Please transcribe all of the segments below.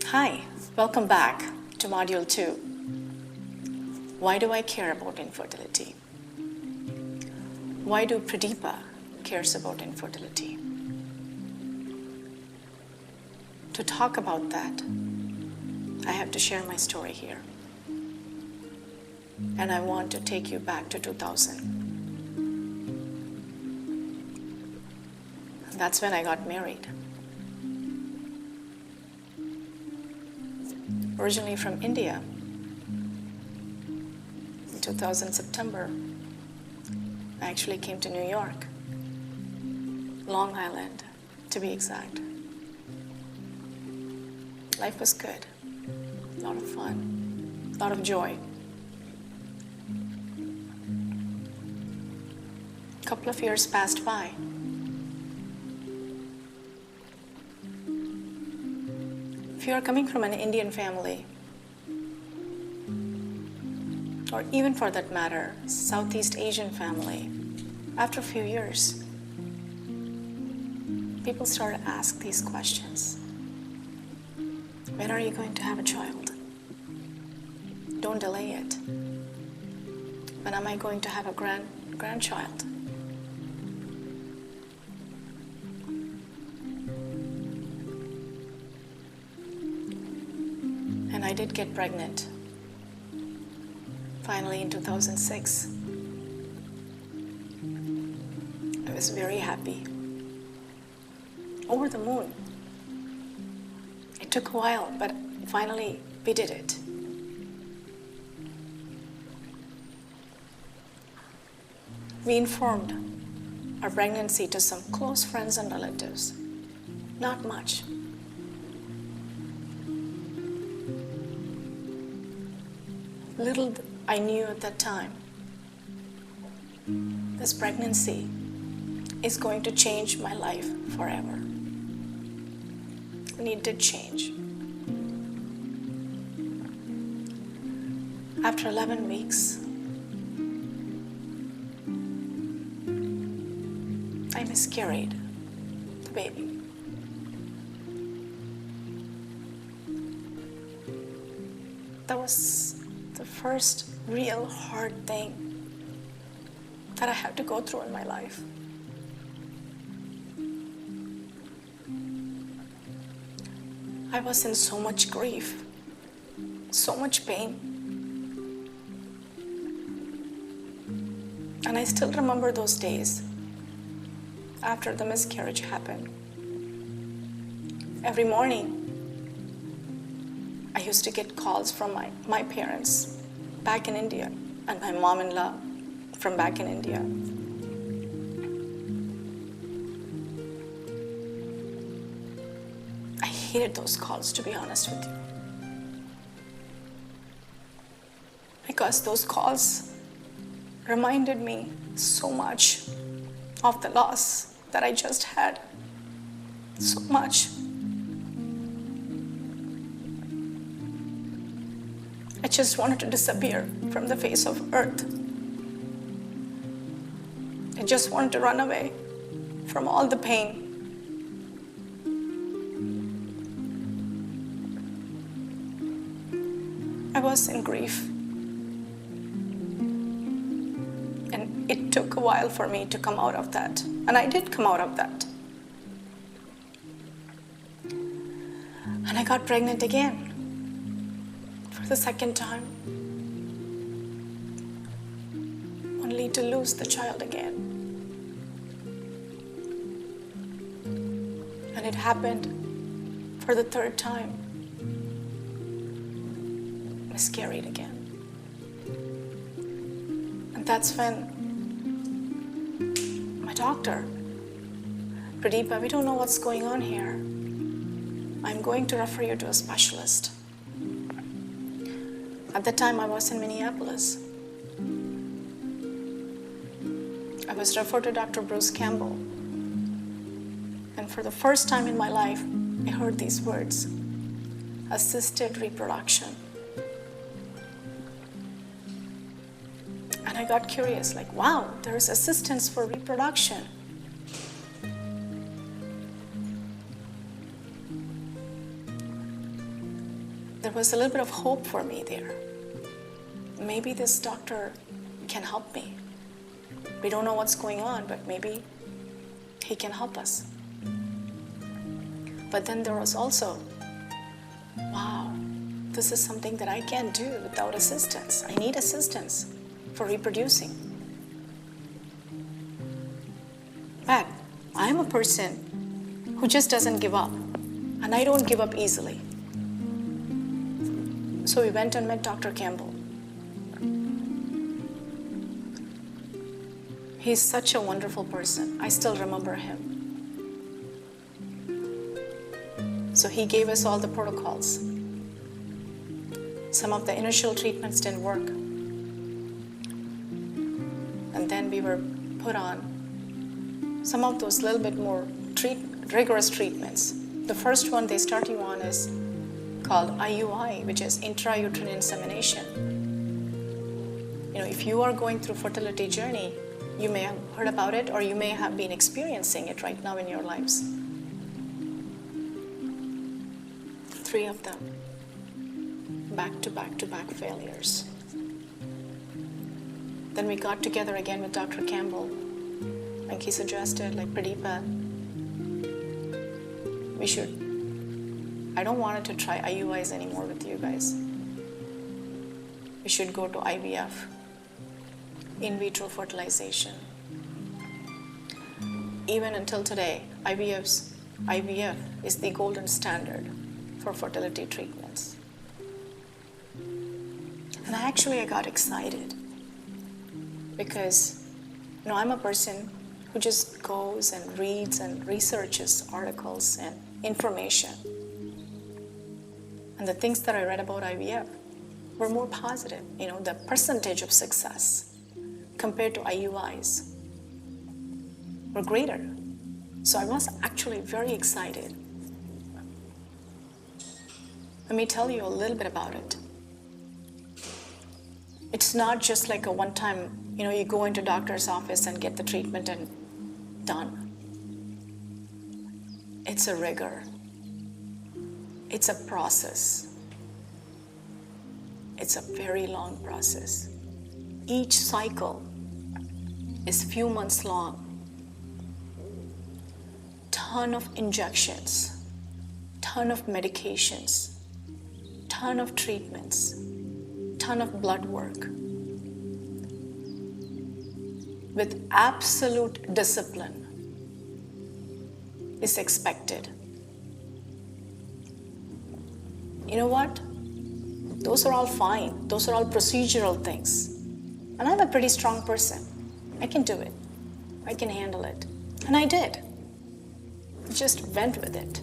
Hi, welcome back to Module 2. Why do I care about infertility? Why do Pradeepa cares about infertility? To talk about that, I have to share my story here. And I want to take you back to 2000. That's when I got married. Originally from India. In 2000 September, I actually came to New York, Long Island, to be exact. Life was good, a lot of fun, a lot of joy. A couple of years passed by. If you are coming from an Indian family, or even for that matter, Southeast Asian family, after a few years, people start to ask these questions. When are you going to have a child? Don't delay it. When am I going to have a grandchild? And I did get pregnant. Finally in 2006. I was very happy. Over the moon. It took a while, but finally we did it. We informed our pregnancy to some close friends and relatives. Not much. Little I knew at that time, this pregnancy is going to change my life forever. And it did change. After 11 weeks, I miscarried the baby. That was the first real hard thing that I had to go through in my life. I was in so much grief, so much pain. And I still remember those days after the miscarriage happened. Every morning, I used to get calls from my parents back in India and my mom-in-law from back in India. I hated those calls, to be honest with you. Because those calls reminded me so much of the loss that I just had. So much. I just wanted to disappear from the face of earth. I just wanted to run away from all the pain. I was in grief. And it took a while for me to come out of that. And I did come out of that. And I got pregnant again. For the second time, only to lose the child again. And it happened for the third time. Miscarried again. And that's when my doctor, Pradeepa, we don't know what's going on here. I'm going to refer you to a specialist. At that time, I was in Minneapolis. I was referred to Dr. Bruce Campbell. And for the first time in my life, I heard these words, assisted reproduction. And I got curious, like, wow, there is assistance for reproduction. there was a little bit of hope for me there. Maybe this doctor can help me. We don't know what's going on, but maybe he can help us. But then there was also, wow, this is something that I can't do without assistance. I need assistance for reproducing. But I'm a person who just doesn't give up, and I don't give up easily. So we went and met Dr. Campbell. He's such a wonderful person. I still remember him. So he gave us all the protocols. Some of the initial treatments didn't work. And then we were put on some of those little bit more rigorous treatments. The first one they start you on is called IUI, which is intrauterine insemination. If you are going through fertility journey, you may have heard about it or you may have been experiencing it right now in your lives. 3 of them, back to back failures. Then we got together again with Dr. Campbell, and he suggested, Pradeepa, I don't want to try IUIs anymore with you guys. We should go to IVF, in vitro fertilization. Even until today, IVF is the golden standard for fertility treatments. And I got excited because I'm a person who just goes and reads and researches articles and information. And the things that I read about IVF were more positive. The percentage of success compared to IUIs were greater. So I was actually very excited. Let me tell you a little bit about it. It's not just like a one-time, you go into doctor's office and get the treatment and done. It's a rigor. It's a process. It's a very long process. Each cycle is few months long. Ton of injections, ton of medications, ton of treatments, ton of blood work. With absolute discipline is expected. You know what? Those are all fine. Those are all procedural things. And I'm a pretty strong person. I can do it. I can handle it. And I did. I just went with it.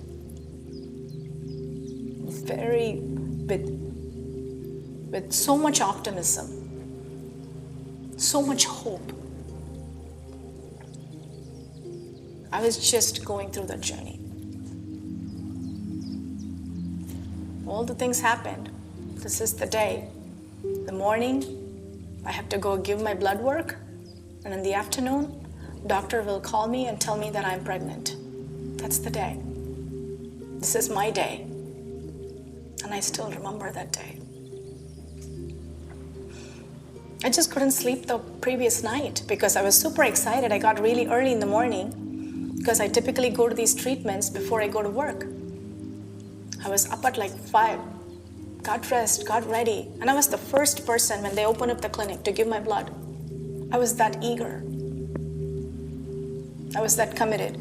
With so much optimism, so much hope. I was just going through that journey. All the things happened. This is the day. The morning, I have to go give my blood work. And in the afternoon, doctor will call me and tell me that I'm pregnant. That's the day. This is my day. And I still remember that day. I just couldn't sleep the previous night because I was super excited. I got really early in the morning because I typically go to these treatments before I go to work. I was up at 5, got dressed, got ready, and I was the first person when they opened up the clinic to give my blood. I was that eager. I was that committed.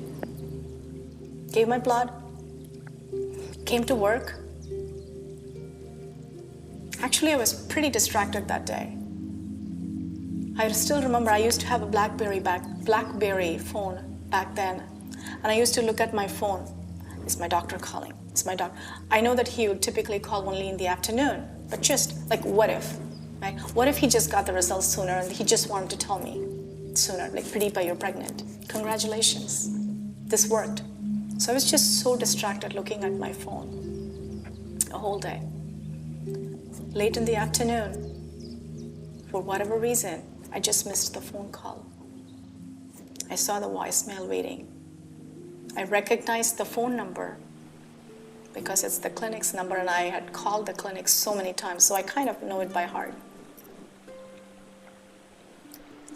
Gave my blood, came to work. Actually, I was pretty distracted that day. I still remember I used to have a BlackBerry phone back then. And I used to look at my phone. Is my doctor calling? Is my doc? I know that he would typically call only in the afternoon, but just what if, right? What if he just got the results sooner and he just wanted to tell me sooner, Pradeepa, you're pregnant. Congratulations. This worked. So I was just so distracted looking at my phone a whole day. Late in the afternoon, for whatever reason, I just missed the phone call. I saw the voicemail waiting. I recognized the phone number, because it's the clinic's number and I had called the clinic so many times, so I kind of know it by heart.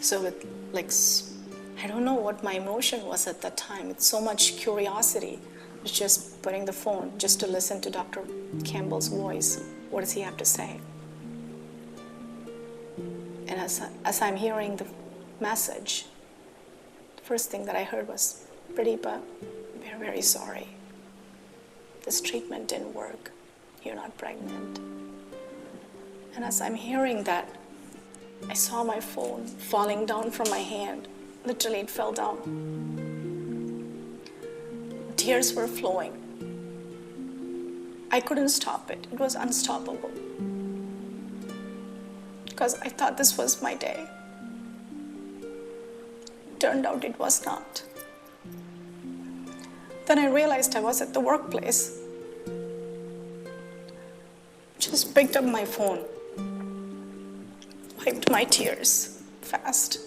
So with I don't know what my emotion was at that time. It's so much curiosity. It's just putting the phone just to listen to Dr. Campbell's voice. What does he have to say? And as I'm hearing the message, the first thing that I heard was, Pradeepa, we're very sorry. This treatment didn't work. You're not pregnant. And as I'm hearing that, I saw my phone falling down from my hand. Literally, it fell down. Tears were flowing. I couldn't stop it. It was unstoppable. Because I thought this was my day. Turned out it was not. Then I realized I was at the workplace. Just picked up my phone, wiped my tears fast,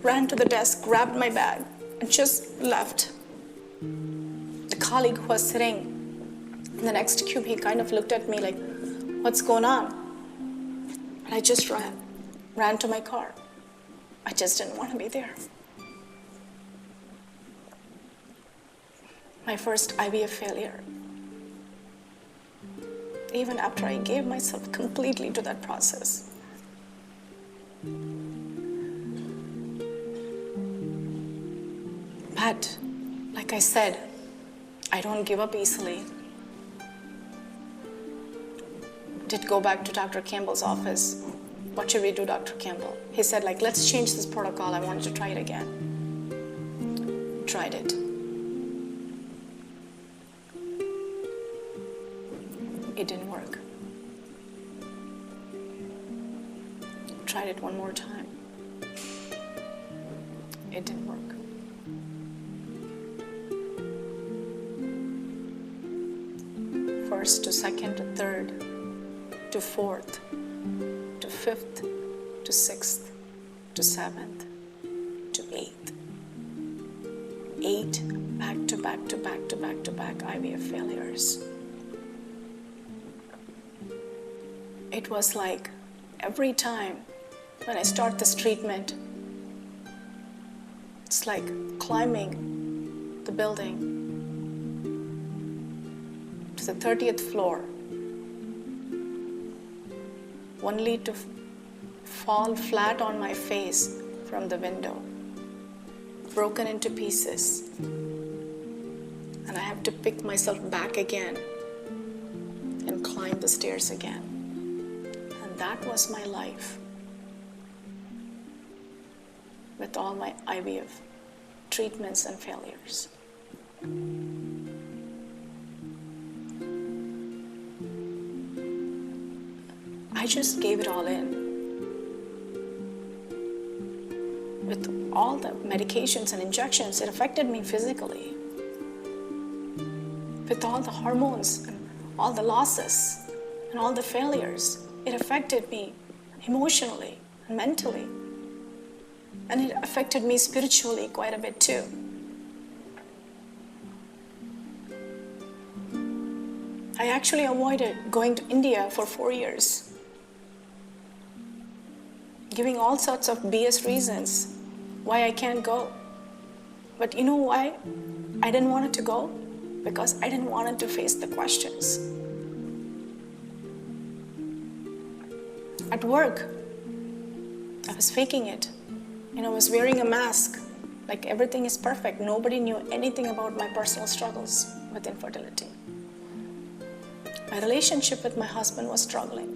ran to the desk, grabbed my bag, and just left. The colleague who was sitting in the next cube, he kind of looked at me like, what's going on? And I just ran to my car. I just didn't want to be there. My first IVF failure. Even after I gave myself completely to that process. But, like I said, I don't give up easily. Did go back to Dr. Campbell's office. What should we do, Dr. Campbell? He said, let's change this protocol. I wanted to try it again. Tried it. It didn't work. Tried it one more time. It didn't work. First to second to third to fourth to fifth to sixth to seventh to eighth. 8 back to back to back to back to back IVF failures. It was like every time when I start this treatment, it's like climbing the building to the 30th floor, only to fall flat on my face from the window, broken into pieces. And I have to pick myself back again and climb the stairs again. And that was my life with all my IVF treatments and failures. I just gave it all in. With all the medications and injections, it affected me physically. With all the hormones and all the losses and all the failures, it affected me emotionally and mentally. And it affected me spiritually quite a bit too. I actually avoided going to India for 4 years, giving all sorts of BS reasons why I can't go. But you know why I didn't want it to go? Because I didn't want it to face the questions. At work, I was faking it. I was wearing a mask, like everything is perfect. Nobody knew anything about my personal struggles with infertility. My relationship with my husband was struggling.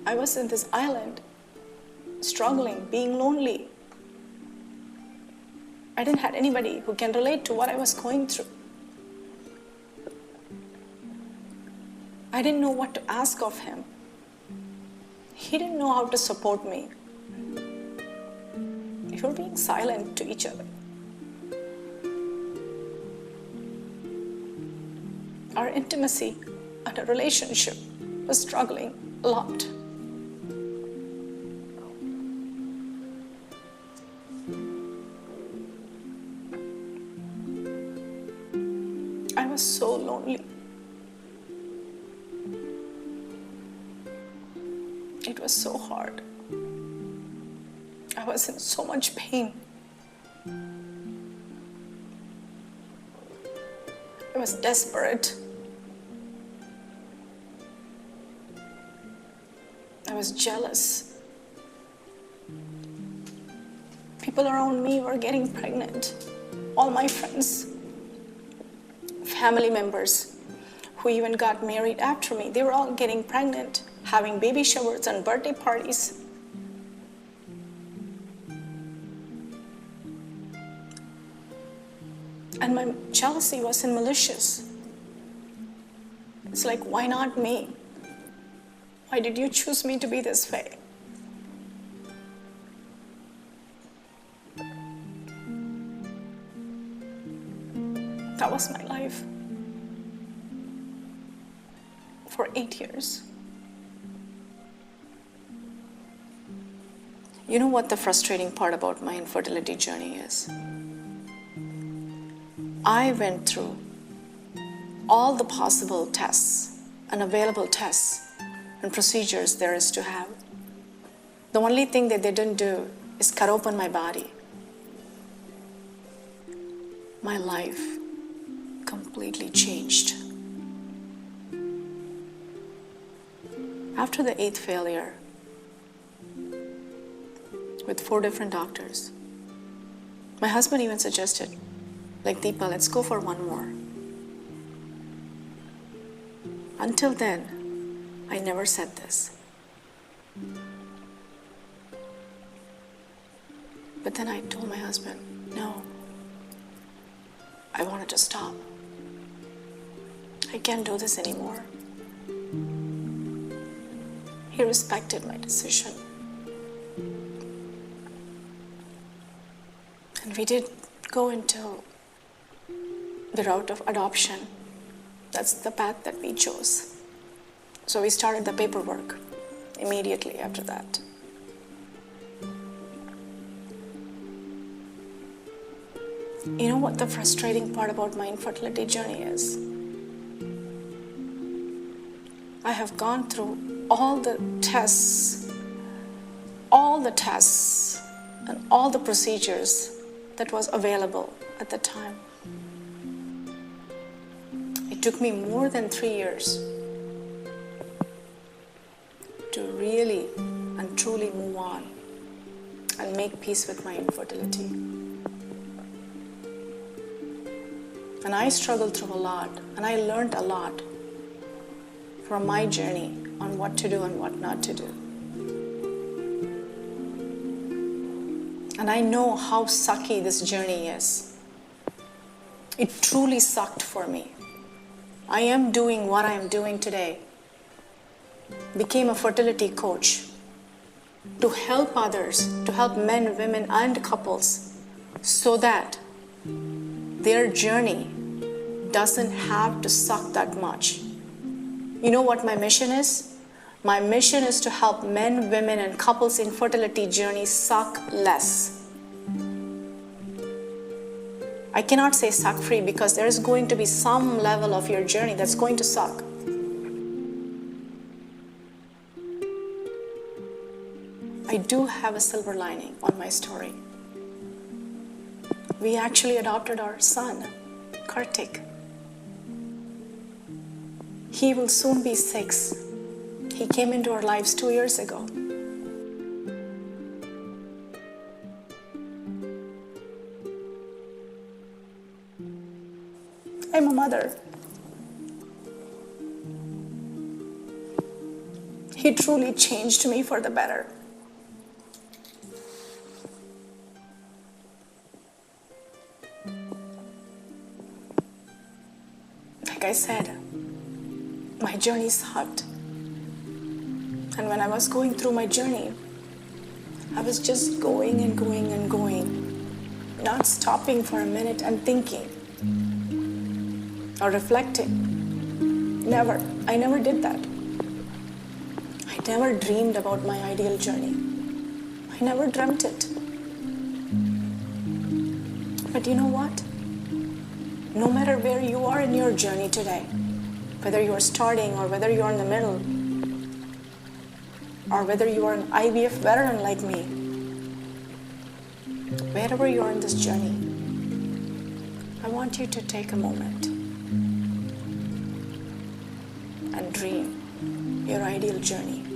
I was in this island, struggling, being lonely. I didn't have anybody who can relate to what I was going through. I didn't know what to ask of him. He didn't know how to support me. We were being silent to each other. Our intimacy and our relationship was struggling a lot. was so lonely. It was so hard. I was in so much pain. I was desperate. I was jealous. People around me were getting pregnant. All my friends, family members who even got married after me, they were all getting pregnant, having baby showers and birthday parties. And my jealousy wasn't malicious. It's like, why not me? Why did you choose me to be this way? That was my life for 8 years. You know what the frustrating part about my infertility journey is? I went through all the possible tests and available tests and procedures there is to have. The only thing that they didn't do is cut open my body. My life completely changed. After the 8th failure, with 4 different doctors, my husband even suggested, like, Deepa, let's go for one more. Until then, I never said this. But then I told my husband, no, I wanted to stop. I can't do this anymore. He respected my decision. And we did go into the route of adoption. That's the path that we chose. So we started the paperwork immediately after that. You know what the frustrating part about my infertility journey is? I have gone through all the tests and all the procedures that was available at the time. It took me more than 3 years to really and truly move on and make peace with my infertility. And I struggled through a lot, and I learned a lot from my journey on what to do and what not to do. And I know how sucky this journey is. It truly sucked for me. I am doing what I am doing today. Became a fertility coach to help others, to help men, women, and couples so that their journey doesn't have to suck that much. You know what my mission is? My mission is to help men, women, and couples' infertility journey suck less. I cannot say suck free because there is going to be some level of your journey that's going to suck. I do have a silver lining on my story. We actually adopted our son, Kartik. He will soon be 6. He came into our lives 2 years ago. I'm a mother. He truly changed me for the better. Like I said, my journey sucked. And when I was going through my journey, I was just going and going and going, not stopping for a minute and thinking or reflecting. Never. I never did that. I never dreamed about my ideal journey. I never dreamt it. But you know what? No matter where you are in your journey today, whether you are starting or whether you are in the middle, or whether you are an IVF veteran like me, wherever you are in this journey, I want you to take a moment and dream your ideal journey.